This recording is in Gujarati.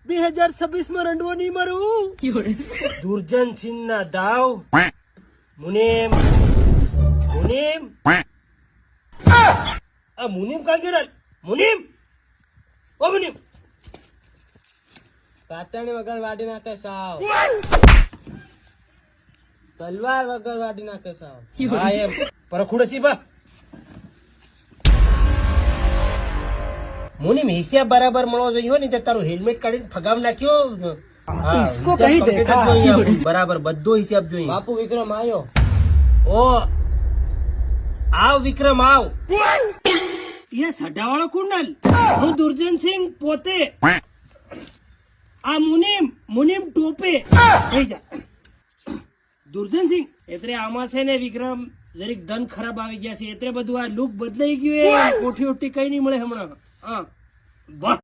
2026 માં રંડવો નહીં મારું. દુર્જન સિંહ ના દાવ. મુનેમ મુનેમ આ મુનિમ કાં ગયો? મુનિમ ઓ મુનિમ પાતણી વગર વાડી નાખે સાવ. તલવાર વગર વાડી નાખે સાવ. હા એમ પરખુડસી બા મુનિમ હિસાબ બરાબર મળવો જોઈએ ને. તારું હેલ્મેટ કાઢીને ફગાવ નાખ્યો. હા, હિસાબ complete જ જોઈએ. બરાબર બધો હિસાબ જોઈએ. બાપુ વિક્રમ આવ્યો. ઓ આવ વિક્રમ આવ. એ સઢાવાળો કુંડલ હું દુર્જનસિંહ પોતે. આ મુનિમ ટોપે થઈ જા. દુર્જનસિંહ એટલે આમાં છે ને વિક્રમ જરીક ધન ખરાબ આવી ગયા છે એટલે બધું આ લુક બદલાઈ ગયું. કોઠી ઓઠી કઈ નહીં મળે હમણાં. હા બસ